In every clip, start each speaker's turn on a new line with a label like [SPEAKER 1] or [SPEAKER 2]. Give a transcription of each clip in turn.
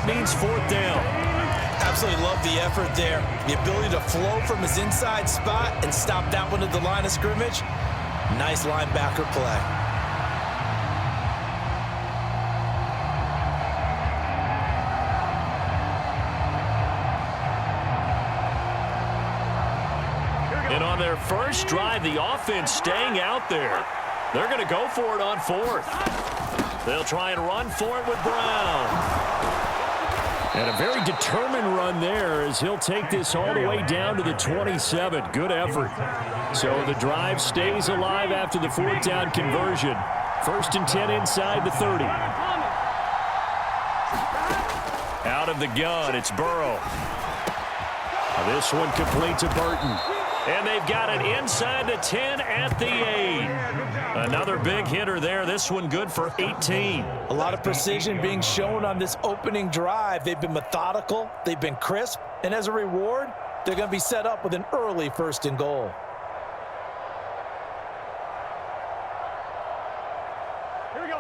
[SPEAKER 1] means fourth down.
[SPEAKER 2] Absolutely love the effort there. The ability to flow from his inside spot and stop that one at the line of scrimmage. Nice linebacker play.
[SPEAKER 1] And on their first drive, the offense staying out there. They're going to go for it on fourth. They'll try and run for it with Brown. And a very determined run there as he'll take this all the way down to the 27. Good effort. So the drive stays alive after the fourth down conversion. 1st and 10 inside the 30. Out of the gun, it's Burrow. This one complete to Burton. And they've got it inside the 10 at the 8. Another big hitter there. This one good for 18.
[SPEAKER 2] A lot of precision being shown on this opening drive. They've been methodical. They've been crisp. And as a reward, they're going to be set up with an early 1st and goal.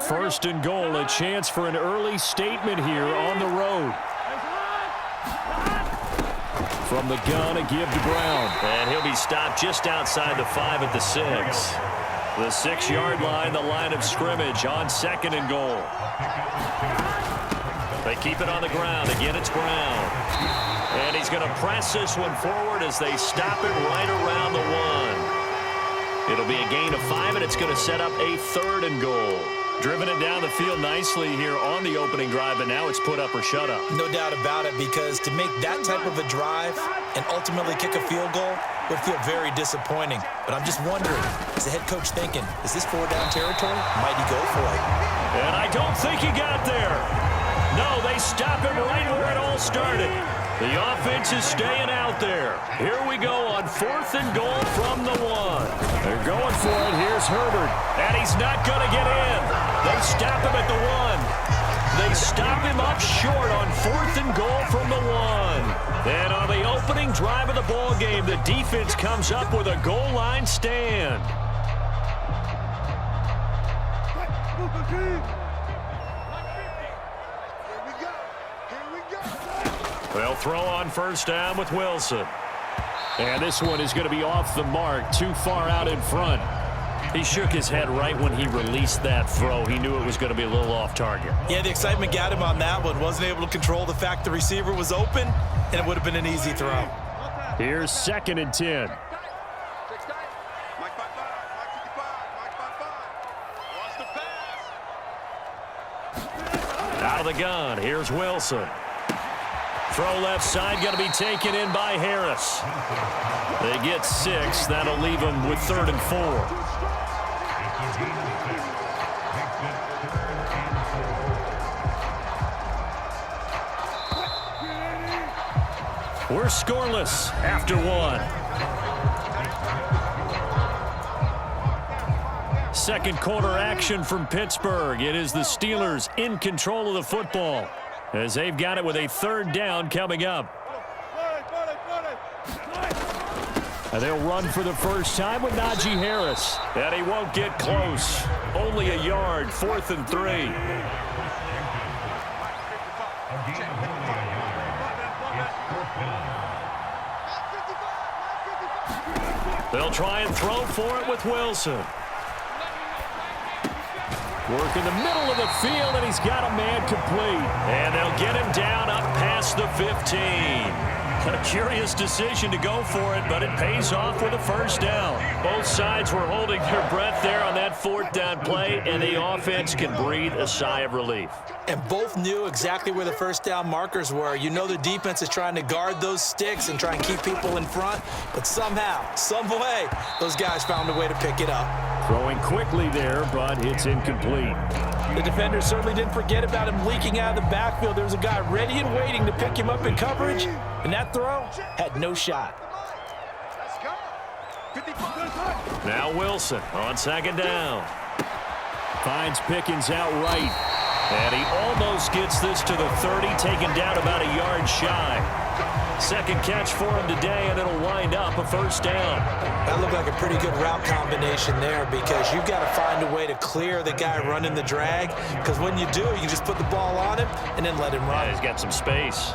[SPEAKER 1] First and goal, a chance for an early statement here on the road. From the gun, a give to Brown. And he'll be stopped just outside the 5 at the 6. The 6-yard line, the line of scrimmage on 2nd and goal. They keep it on the ground. Again, it's Brown. And he's going to press this one forward as they stop it right around the 1. It'll be a gain of 5, and it's going to set up a 3rd and goal. Driven it down the field nicely here on the opening drive, but now it's put up or shut up.
[SPEAKER 2] No doubt about it, because to make that type of a drive and ultimately kick a field goal would feel very disappointing. But I'm just wondering, is the head coach thinking, is this 4-down territory? Might he go for it?
[SPEAKER 1] And I don't think he got there. No, they stop him right where it all started. The offense is staying out there. Here we go on 4th and goal from the 1. They're going for it. Here's Herbert. And he's not going to get in. They stop him at the 1. They stop him up short on 4th and goal from the 1. And on the opening drive of the ball game, the defense comes up with a goal line stand. They'll throw on 1st down with Wilson. And this one is going to be off the mark, too far out in front. He shook his head right when he released that throw. He knew it was going to be a little off target.
[SPEAKER 2] Yeah, the excitement got him on that one. Wasn't able to control the fact the receiver was open, and it would have been an easy throw.
[SPEAKER 1] Here's 2nd and 10. Out of the gun, here's Wilson. Throw left side, going to be taken in by Harris. They get 6. That'll leave them with 3rd and 4. We're scoreless after 1. Second quarter action from Pittsburgh. It is the Steelers in control of the football, as they've got it with a 3rd down coming up. And they'll run for the first time with Najee Harris. And he won't get close. Only a yard, 4th and 3. They'll try and throw for it with Wilson. Work in the middle of the field, and he's got a man complete. And they'll get him down up past the 15. A curious decision to go for it, but it pays off with a 1st down. Both sides were holding their breath there on that 4th down play, and the offense can breathe a sigh of relief.
[SPEAKER 2] And both knew exactly where the 1st down markers were. You know the defense is trying to guard those sticks and try and keep people in front, but somehow, some way, those guys found a way to pick it up.
[SPEAKER 1] Throwing quickly there, but it's incomplete.
[SPEAKER 2] The defenders certainly didn't forget about him leaking out of the backfield. There was a guy ready and waiting to pick him up in coverage, and that throw had no shot.
[SPEAKER 1] Now Wilson on 2nd down. Finds Pickens out right. And he almost gets this to the 30, taken down about a yard shy. Second catch for him today, and it'll wind up a first down.
[SPEAKER 2] That looked like a pretty good route combination there because you've got to find a way to clear the guy running the drag, because when you do, you just put the ball on him and then let him run.
[SPEAKER 1] Yeah, he's got some space.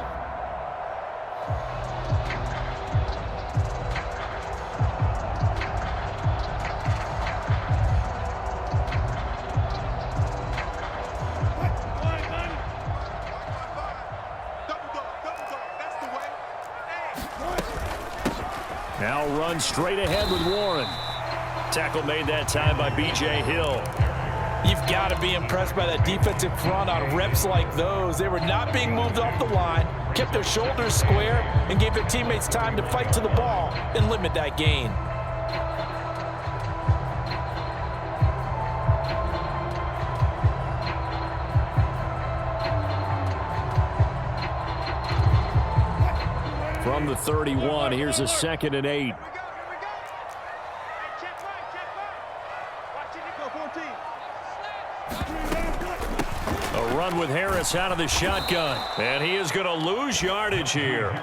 [SPEAKER 1] Now run straight ahead with Warren. Tackle made that time by B.J. Hill.
[SPEAKER 2] You've got to be impressed by that defensive front on reps like those. They were not being moved off the line, kept their shoulders square, and gave their teammates time to fight to the ball and limit that gain.
[SPEAKER 1] From the 31, here's a 2nd and 8. A run with Harris out of the shotgun. And he is going to lose yardage here.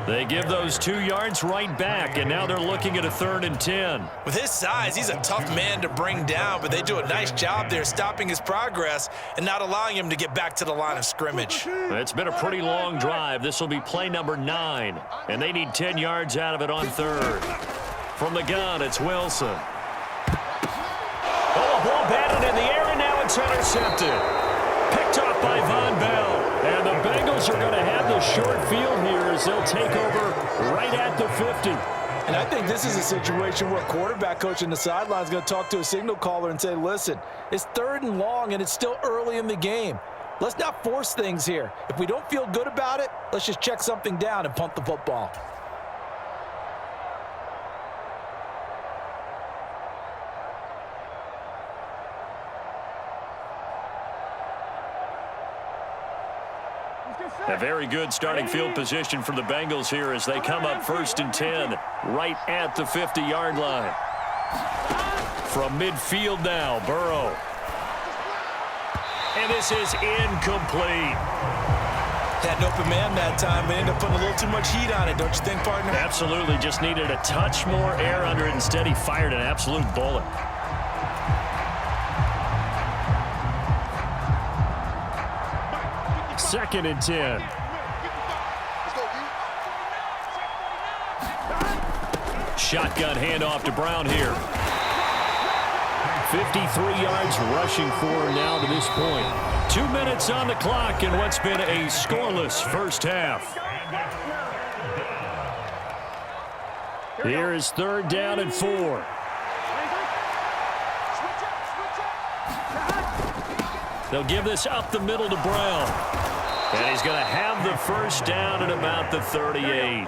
[SPEAKER 1] They give those 2 yards right back, and now they're looking at a 3rd and 10.
[SPEAKER 2] With his size, he's a tough man to bring down, but they do a nice job there stopping his progress and not allowing him to get back to the line of scrimmage.
[SPEAKER 1] It's been a pretty long drive. This will be play number 9, and they need 10 yards out of it on 3rd. From the gun, it's Wilson. Oh, a ball batted in the air, and now it's intercepted. Picked off by Von Bell. And the Bengals are going to have the short field here as they'll take over right at the 50.
[SPEAKER 3] And I think this is a situation where a quarterback coach in the sideline is going to talk to a signal caller and say, listen, it's 3rd and long and it's still early in the game. Let's not force things here. If we don't feel good about it, let's just check something down and punt the football.
[SPEAKER 1] A very good starting field position for the Bengals here as they come up 1st and 10 right at the 50-yard line. From midfield now, Burrow. And this is incomplete.
[SPEAKER 2] Had an open man that time, but ended up putting a little too much heat on it, don't you think, partner?
[SPEAKER 1] Absolutely, just needed a touch more air under it. Instead, he fired an absolute bullet. Second and 10. Shotgun handoff to Brown here. 53 yards rushing for him now to this point. 2 minutes on the clock in what's been a scoreless first half. Here is 3rd down and 4. They'll give this up the middle to Brown. And he's going to have the first down at about the 38.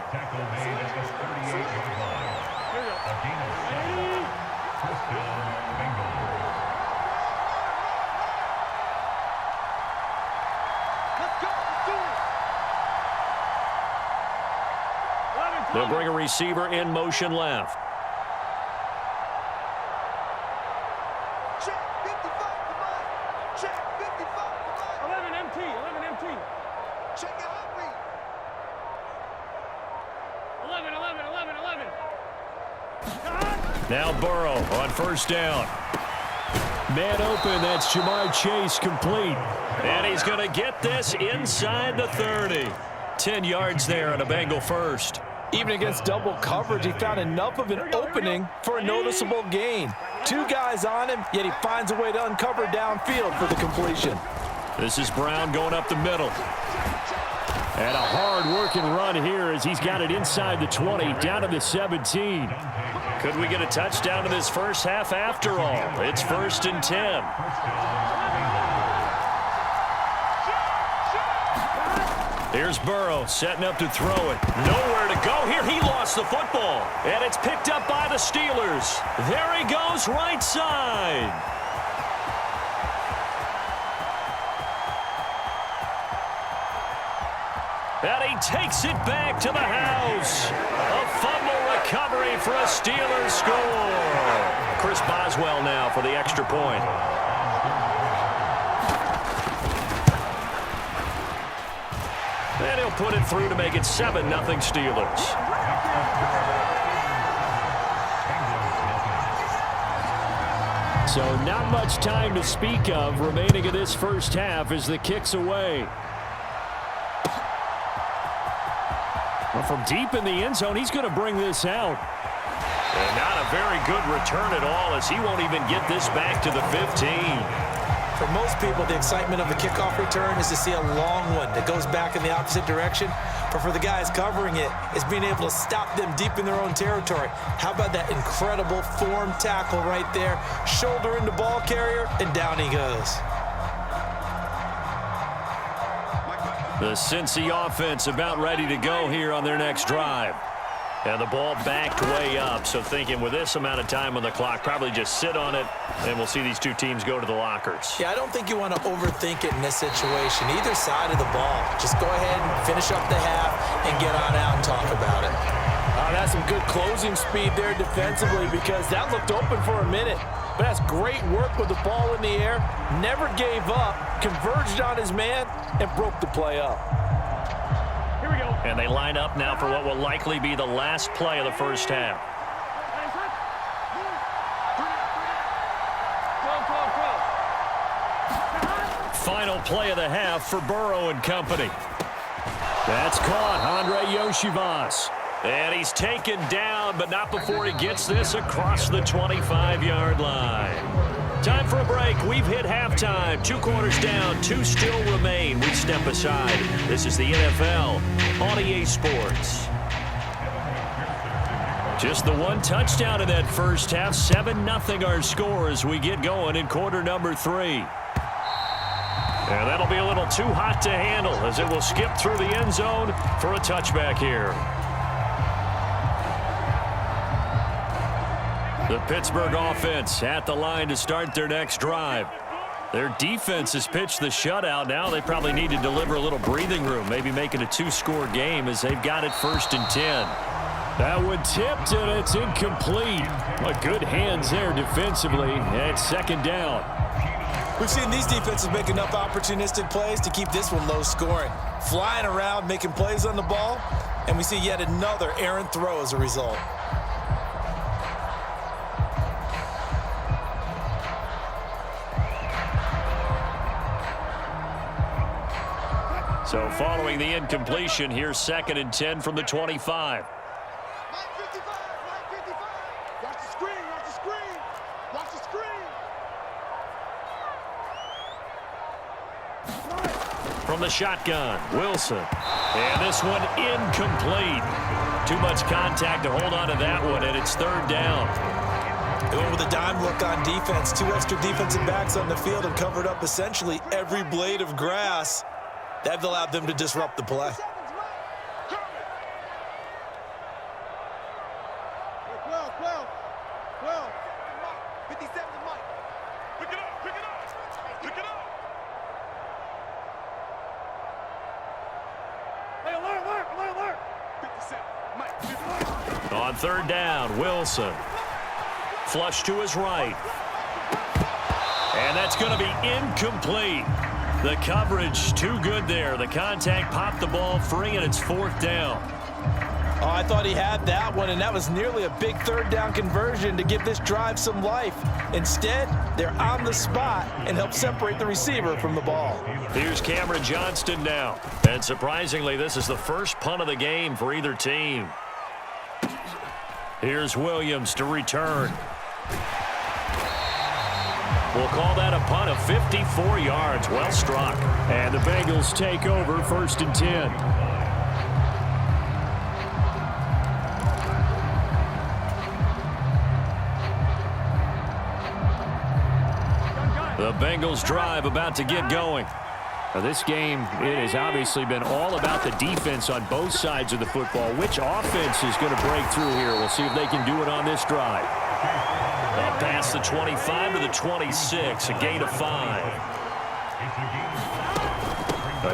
[SPEAKER 1] They'll bring a receiver in motion left. Now Burrow on 1st down. Man open, that's Jamar Chase complete. And he's going to get this inside the 30. 10 yards there and a Bengal first.
[SPEAKER 3] Even against double coverage, he found enough of an opening for a noticeable gain. 2 guys on him, yet he finds a way to uncover downfield for the completion.
[SPEAKER 1] This is Brown going up the middle. And a hard-working run here as he's got it inside the 20, down to the 17. Could we get a touchdown in this first half after all? It's 1st and 10. Here's Burrow setting up to throw it. Nowhere to go here. He lost the football. And it's picked up by the Steelers. There he goes, right side. And he takes it back to the house. A fumble recovery for a Steelers score. Chris Boswell now for the extra point. And he'll put it through to make it 7-0 Steelers. So not much time to speak of remaining in this first half as the kick's away. Well, from deep in the end zone, he's going to bring this out. And not a very good return at all, as he won't even get this back to the 15.
[SPEAKER 3] For most people, the excitement of a kickoff return is to see a long one that goes back in the opposite direction. But for the guys covering it, it's being able to stop them deep in their own territory. How about that incredible form tackle right there? Shoulder into ball carrier, and down he goes.
[SPEAKER 1] The Cincy offense about ready to go here on their next drive. And the ball backed way up, so thinking with this amount of time on the clock, probably just sit on it, and we'll see these two teams go to the lockers.
[SPEAKER 3] Yeah, I don't think you want to overthink it in this situation. Either side of the ball. Just go ahead and finish up the half and get on out and talk about it.
[SPEAKER 2] That's some good closing speed there defensively, because that looked open for a minute. But that's great work with the ball in the air. Never gave up, converged on his man, and broke the play up.
[SPEAKER 1] And they line up now for what will likely be the last play of the first half. Final play of the half for Burrow and company. That's caught, Andre Yoshivas. And he's taken down, but not before he gets this across the 25-yard line. Time for a break. We've hit halftime. 2 quarters down, 2 still remain. We step aside. This is the NFL on EA Sports. Just the one touchdown in that first half. 7-0 our score as we get going in quarter number 3. And that'll be a little too hot to handle as it will skip through the end zone for a touchback here. The Pittsburgh offense at the line to start their next drive. Their defense has pitched the shutout. Now they probably need to deliver a little breathing room, maybe make it a 2-score game as they've got it 1st and 10. That one tipped, and it's incomplete. But good hands there defensively, and 2nd down.
[SPEAKER 3] We've seen these defenses make enough opportunistic plays to keep this one low scoring. Flying around, making plays on the ball, and we see yet another errant throw as a result.
[SPEAKER 1] So following the incompletion, here's 2nd and 10 from the 25.
[SPEAKER 4] Watch the screen, watch the screen, watch the screen.
[SPEAKER 1] From the shotgun, Wilson. And this one incomplete. Too much contact to hold on to that one, and it's 3rd down.
[SPEAKER 3] They went with a dime look on defense. 2 extra defensive backs on the field and covered up essentially every blade of grass. That allowed them to disrupt the play.
[SPEAKER 4] Well. 57 to Mike. Pick it up. Hey, alert. 57, Mike.
[SPEAKER 1] On 3rd down, Wilson. Flush to his right. And that's going to be incomplete. The coverage too good there. The contact popped the ball free, and it's 4th down.
[SPEAKER 3] Oh, I thought he had that one, and that was nearly a big 3rd down conversion to give this drive some life. Instead, they're on the spot and help separate the receiver from the ball.
[SPEAKER 1] Here's Cameron Johnston now. And surprisingly, this is the first punt of the game for either team. Here's Williams to return. We'll call that a punt of 54 yards. Well struck.
[SPEAKER 5] And the Bengals take over 1st and 10.
[SPEAKER 1] The Bengals drive about to get going.
[SPEAKER 5] Now this game, it has obviously been all about the defense on both sides of the football. Which offense is going to break through here? We'll see if they can do it on this drive.
[SPEAKER 1] Past the 25 to the 26, a gain of 5.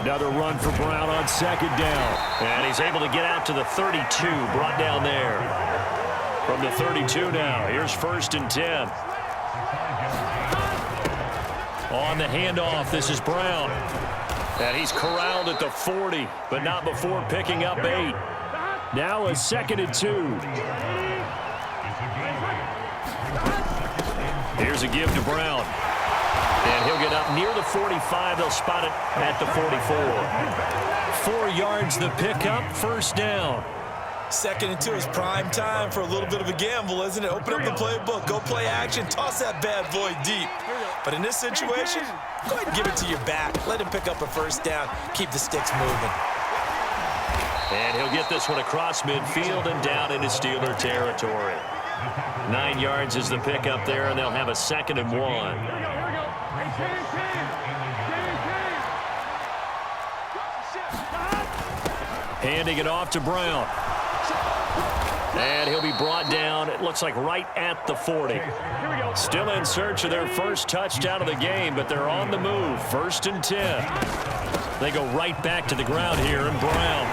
[SPEAKER 5] Another run for Brown on 2nd down.
[SPEAKER 1] And he's able to get out to the 32, brought down there. From the 32 now, here's 1st and 10. On the handoff, this is Brown. And he's corralled at the 40, but not before picking up 8.
[SPEAKER 5] Now a 2nd and 2.
[SPEAKER 1] Here's a give to Brown. And he'll get up near the 45. They'll spot it at the 44. 4 yards the pickup, 1st down.
[SPEAKER 3] 2nd and 2 is prime time for a little bit of a gamble, isn't it? Open up the playbook, go play action, toss that bad boy deep. But in this situation, go ahead and give it to your back. Let him pick up a 1st down. Keep the sticks moving.
[SPEAKER 1] And he'll get this one across midfield and down into Steeler territory. 9 yards is the pickup there, and they'll have a 2nd and 1. Handing it off to Brown. And he'll be brought down, it looks like right at the 40. Still in search of their first touchdown of the game, but they're on the move. 1st and 10. They go right back to the ground here, and Brown.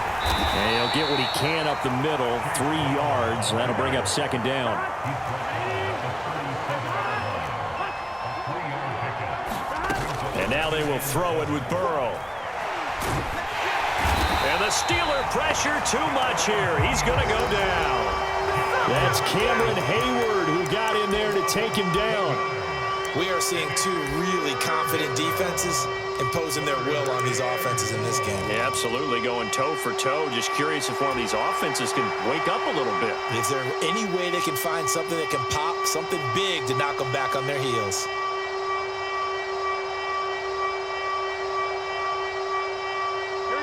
[SPEAKER 5] And he'll get what he can up the middle, 3 yards. That'll bring up 2nd down.
[SPEAKER 1] And now they will throw it with Burrow. And the Steeler pressure too much here. He's going to go down.
[SPEAKER 5] That's Cameron Hayward who got in there to take him down.
[SPEAKER 3] We are seeing 2 really confident defenses imposing their will on these offenses in this game.
[SPEAKER 1] Yeah, absolutely, going toe for toe. Just curious if one of these offenses can wake up a little bit.
[SPEAKER 3] Is there any way they can find something that can pop, something big to knock them back on their heels?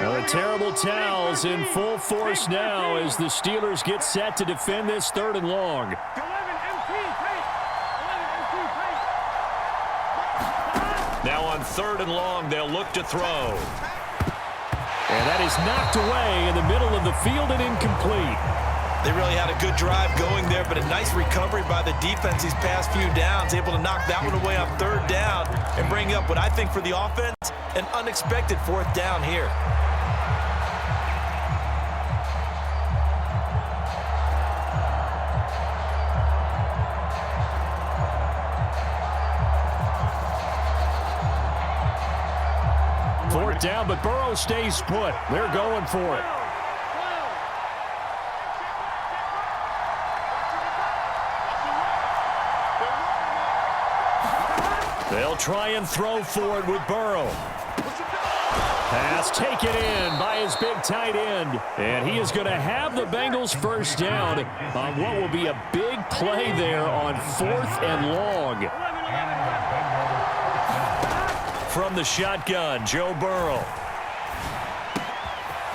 [SPEAKER 5] Well, the terrible towels in full force now as the Steelers get set to defend this 3rd and long.
[SPEAKER 1] Now on 3rd and long, they'll look to throw.
[SPEAKER 5] And that is knocked away in the middle of the field and incomplete.
[SPEAKER 3] They really had a good drive going there, but a nice recovery by the defense these past few downs, able to knock that one away on 3rd down and bring up what I think for the offense, an unexpected 4th down here.
[SPEAKER 5] Down, but Burrow stays put. They're going for it.
[SPEAKER 1] They'll try and throw for it with Burrow.
[SPEAKER 5] Pass taken in by his big tight end. And he is going to have the Bengals 1st down on what will be a big play there on 4th and long.
[SPEAKER 1] From the shotgun, Joe Burrow.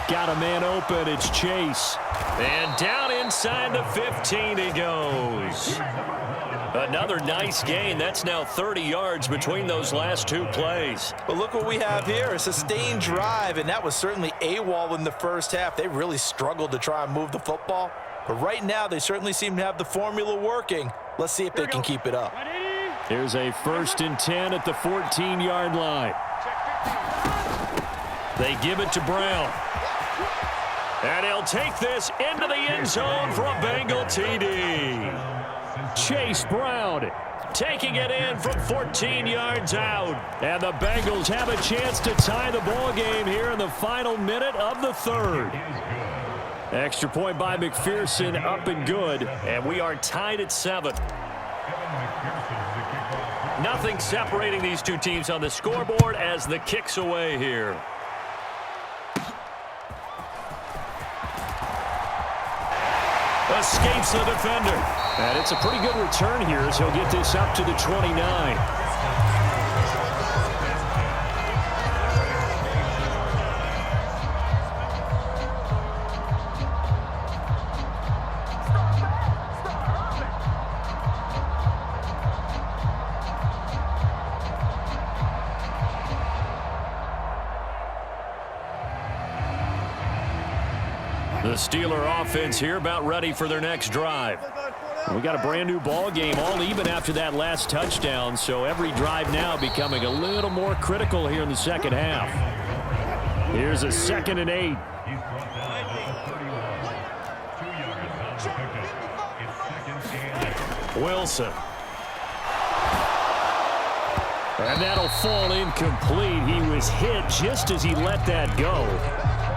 [SPEAKER 5] Got a man open. It's Chase.
[SPEAKER 1] And down inside the 15 he goes. Another nice gain. That's now 30 yards between those last 2 plays.
[SPEAKER 3] But look what we have here, a sustained drive, and that was certainly AWOL in the 1st half. They really struggled to try and move the football. But right now, they certainly seem to have the formula working. Let's see if they can keep it up.
[SPEAKER 5] Here's a 1st and 10 at the 14-yard line.
[SPEAKER 1] They give it to Brown. And he'll take this into the end zone for a Bengal TD.
[SPEAKER 5] Chase Brown
[SPEAKER 1] taking it in from 14 yards out.
[SPEAKER 5] And the Bengals have a chance to tie the ball game here in the final minute of the 3rd. Extra point by McPherson, up and good.
[SPEAKER 1] And we are tied at 7. Nothing separating these 2 teams on the scoreboard as the kick's away here. Escapes the defender.
[SPEAKER 5] And it's a pretty good return here as he'll get this up to the 29.
[SPEAKER 1] The Steeler offense here about ready for their next drive.
[SPEAKER 5] We got a brand new ball game, all even after that last touchdown, so every drive now becoming a little more critical here in the 2nd half. Here's a 2nd and 8.
[SPEAKER 1] Wilson.
[SPEAKER 5] And that'll fall incomplete. He was hit just as he let that go.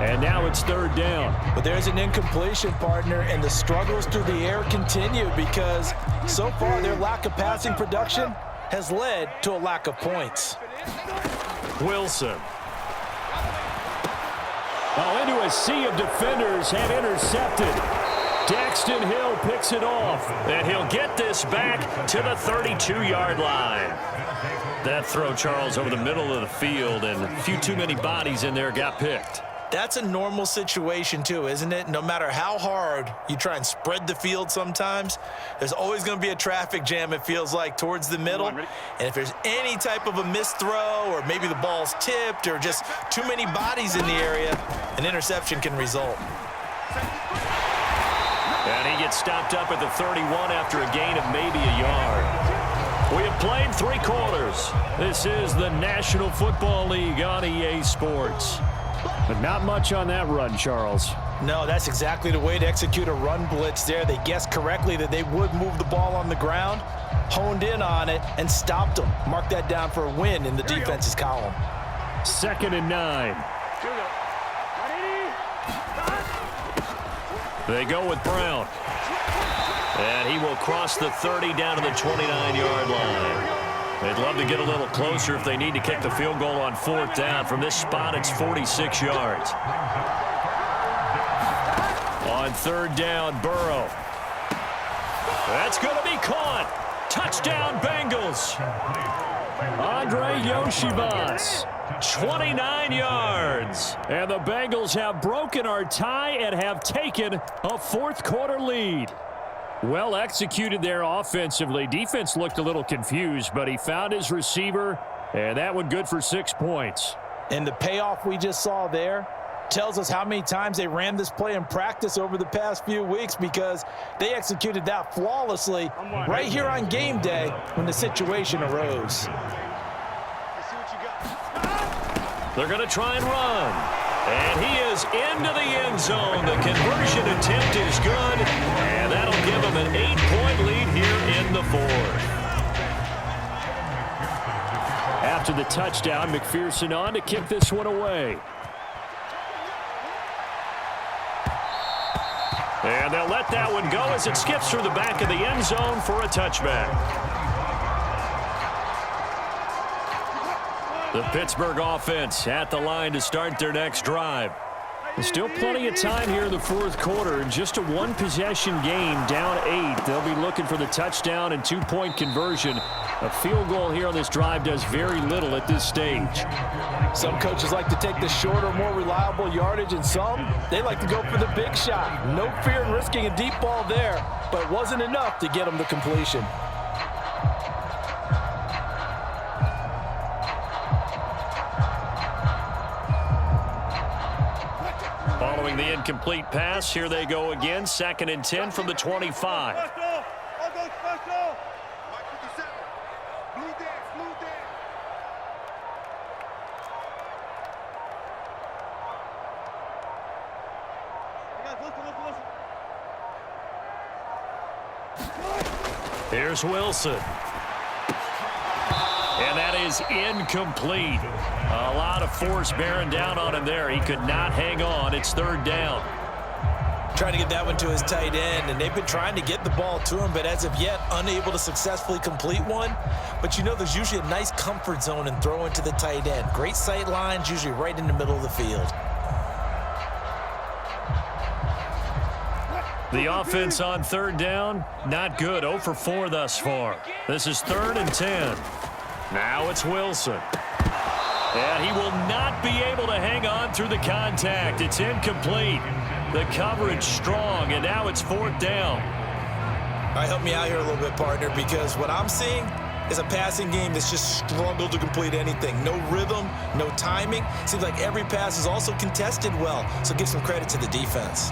[SPEAKER 5] And now it's third down.
[SPEAKER 3] But there's an incompletion, partner, and the struggles through the air continue because so far their lack of passing production has led to a lack of points.
[SPEAKER 1] Wilson.
[SPEAKER 5] Oh, into a sea of defenders and intercepted. Daxton Hill picks it off.
[SPEAKER 1] And he'll get this back to the 32-yard line. That throw, Charles, over the middle of the field, and a few too many bodies in there got picked.
[SPEAKER 3] That's a normal situation too, isn't it? No matter how hard you try and spread the field sometimes, there's always going to be a traffic jam, it feels like, towards the middle. And if there's any type of a missed throw or maybe the ball's tipped or just too many bodies in the area, an interception can result.
[SPEAKER 1] And he gets stopped up at the 31 after a gain of maybe a yard. We have played 3 quarters. This is the National Football League on EA Sports.
[SPEAKER 5] But not much on that run, Charles.
[SPEAKER 3] No, that's exactly the way to execute a run blitz there. They guessed correctly that they would move the ball on the ground, honed in on it, and stopped them. Mark that down for a win in the defense's column.
[SPEAKER 5] 2nd and 9.
[SPEAKER 1] They go with Brown. And he will cross the 30 down to the 29-yard line. They'd love to get a little closer if they need to kick the field goal on 4th down. From this spot, it's 46 yards. On 3rd down, Burrow. That's going to be caught. Touchdown, Bengals.
[SPEAKER 5] Andre Yoshibas.
[SPEAKER 1] 29 yards.
[SPEAKER 5] And the Bengals have broken our tie and have taken a 4th quarter lead. Well executed there offensively. Defense looked a little confused, but he found his receiver, and that one good for 6 points.
[SPEAKER 3] And the payoff we just saw there tells us how many times they ran this play in practice over the past few weeks because they executed that flawlessly right here on game day when the situation arose.
[SPEAKER 1] They're going to try and run. And he is into the end zone. The conversion attempt is good, and that'll give him an 8-point lead here in the 4th.
[SPEAKER 5] After the touchdown, McPherson on to kick this one away.
[SPEAKER 1] And they'll let that one go as it skips through the back of the end zone for a touchback. The Pittsburgh offense at the line to start their next drive.
[SPEAKER 5] There's still plenty of time here in the 4th quarter. Just a 1-possession game, down 8. They'll be looking for the touchdown and 2-point conversion. A field goal here on this drive does very little at this stage.
[SPEAKER 3] Some coaches like to take the shorter, more reliable yardage, and some, they like to go for the big shot. No fear in risking a deep ball there, but it wasn't enough to get them the completion.
[SPEAKER 1] Following the incomplete pass, here they go again. 2nd and 10 from the 25. Here's Wilson. And that is incomplete. A lot of force bearing down on him there. He could not hang on. It's 3rd down.
[SPEAKER 3] Trying to get that one to his tight end, and they've been trying to get the ball to him, but as of yet, unable to successfully complete one. But you know there's usually a nice comfort zone in throwing to the tight end. Great sight lines, usually right in the middle of the field.
[SPEAKER 1] The offense on 3rd down, not good. 0 for 4 thus far. This is 3rd and 10. Now it's Wilson. And he will not be able to hang on through the contact. It's incomplete. The coverage strong, and now it's 4th down.
[SPEAKER 3] All right, help me out here a little bit, partner, because what I'm seeing is a passing game that's just struggled to complete anything. No rhythm, no timing. Seems like every pass is also contested well, so give some credit to the defense.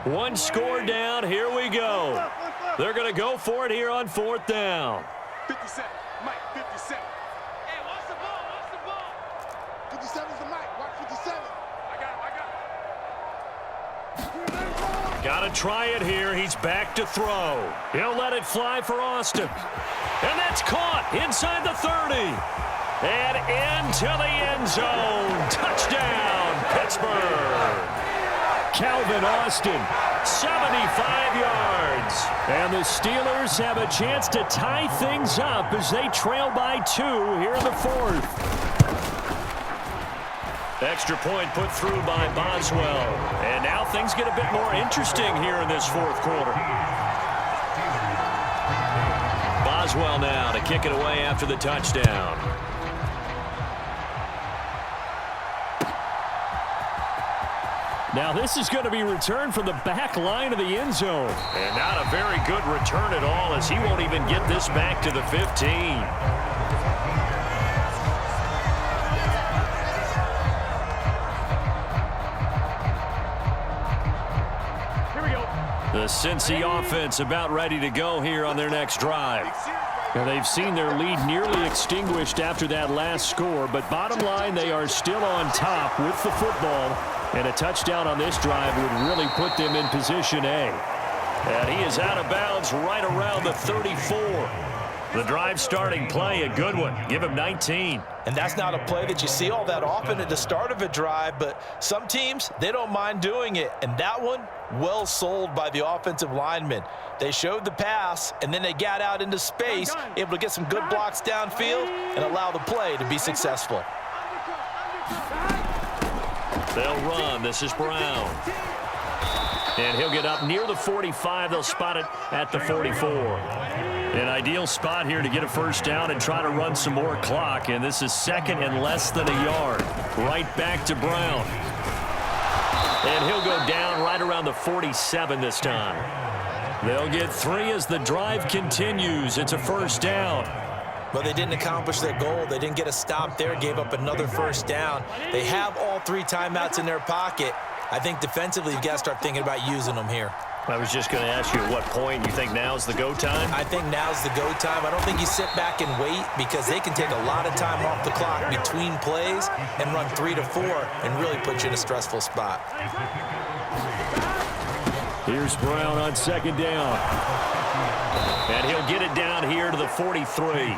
[SPEAKER 1] One score down. Here we go. They're going to go for it here on 4th down.
[SPEAKER 4] 57, Mike, 57. Hey, watch the ball, watch the ball. 57's the Mike, watch 57. I got him,
[SPEAKER 1] Got to try it here. He's back to throw. He'll let it fly for Austin. And that's caught inside the 30. And into the end zone. Touchdown, Pittsburgh.
[SPEAKER 5] Calvin Austin,
[SPEAKER 1] 75 yards.
[SPEAKER 5] and the Steelers have a chance to tie things up as they trail by 2 here in the 4th.
[SPEAKER 1] Extra point put through by Boswell. And now things get a bit more interesting here in this 4th quarter. Boswell now to kick it away after the touchdown.
[SPEAKER 5] Now this is going to be returned from the back line of the end zone.
[SPEAKER 1] And not a very good return at all, as he won't even get this back to the 15. The Cincy offense about ready to go here on their next drive.
[SPEAKER 5] Now they've seen their lead nearly extinguished after that last score, but bottom line, they are still on top with the football, and a touchdown on this drive would really put them in position A.
[SPEAKER 1] And he is out of bounds right around the 34. The drive starting play, a good one. Give him 19.
[SPEAKER 3] And that's not a play that you see all that often at the start of a drive, but some teams, they don't mind doing it. And that one, well sold by the offensive lineman. They showed the pass, and then they got out into space, able to get some good blocks downfield and allow the play to be successful.
[SPEAKER 1] They'll run. This is Brown. And he'll get up near the 45. They'll spot it at the 44. An ideal spot here to get a first down and try to run some more clock. And this is second and less than a yard. Right back to Brown. And he'll go down right around the 47 this time. They'll get 3 as the drive continues. It's a first down.
[SPEAKER 3] But they didn't accomplish their goal. They didn't get a stop there, gave up another first down. They have all 3 timeouts in their pocket. I think defensively you've got to start thinking about using them here.
[SPEAKER 1] I was just going to ask you at what point you think now's the go time?
[SPEAKER 3] I think now's the go time. I don't think you sit back and wait, because they can take a lot of time off the clock between plays and run 3 to 4 and really put you in a stressful spot.
[SPEAKER 5] Here's Brown on second down.
[SPEAKER 1] And he'll get it down here to the 43.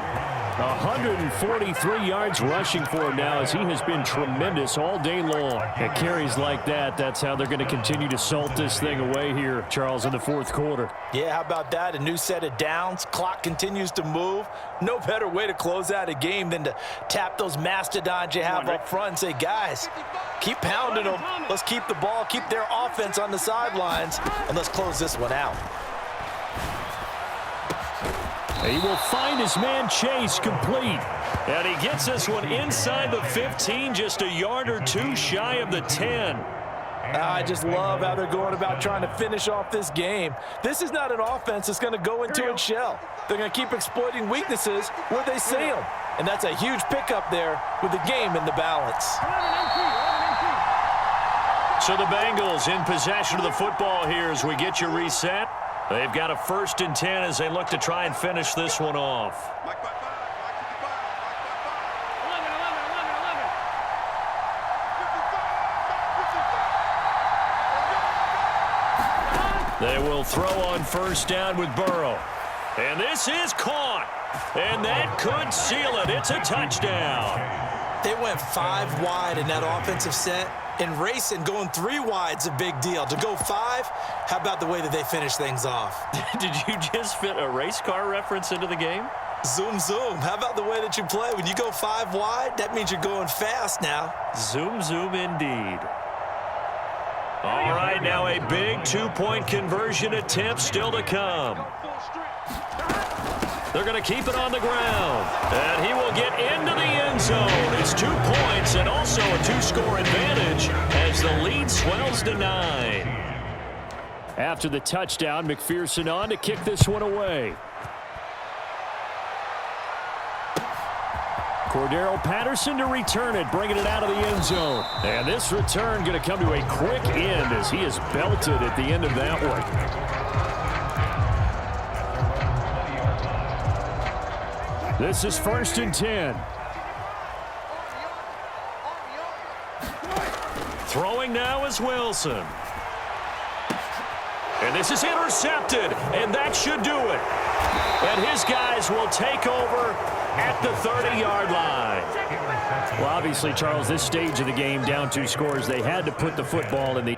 [SPEAKER 5] 143 yards rushing for him now, as he has been tremendous all day long. At carries like that, that's how they're going to continue to salt this thing away here, Charles, in the 4th quarter.
[SPEAKER 3] Yeah, how about that? A new set of downs. Clock continues to move. No better way to close out a game than to tap those mastodons you have up front and say, guys, keep pounding them. Let's keep the ball, keep their offense on the sidelines, and let's close this one out.
[SPEAKER 5] He will find his man Chase complete.
[SPEAKER 1] And he gets this one inside the 15, just a yard or 2 shy of the 10.
[SPEAKER 3] I just love how they're going about trying to finish off this game. This is not an offense that's going to go into its shell. They're going to keep exploiting weaknesses where they see them. And that's a huge pickup there with the game in the balance.
[SPEAKER 1] So the Bengals in possession of the football here as we get you reset. They've got a 1st and 10 as they look to try and finish this one off. They will throw on first down with Burrow. And this is caught. And that could seal it. It's a touchdown.
[SPEAKER 3] They went 5 wide in that offensive set. And racing, going 3 wide's a big deal. To go 5, how about the way that they finish things off?
[SPEAKER 1] Did you just fit a race car reference into the game?
[SPEAKER 3] Zoom, zoom. How about the way that you play? When you go 5 wide, that means you're going fast now.
[SPEAKER 1] Zoom, zoom indeed. All right, now a big 2-point conversion attempt still to come. They're going to keep it on the ground. And he will get into the end zone. It's 2 points and also a 2-score advantage as the lead swells to 9.
[SPEAKER 5] After the touchdown, McPherson on to kick this one away. Cordero Patterson to return it, bringing it out of the end zone. And this return going to come to a quick end as he is belted at the end of that one. This is 1st and 10.
[SPEAKER 1] Throwing now is Wilson. And this is intercepted, and that should do it. And his guys will take over at the 30-yard line.
[SPEAKER 5] Well, obviously, Charles, this stage of the game, down 2 scores, they had to put the football in the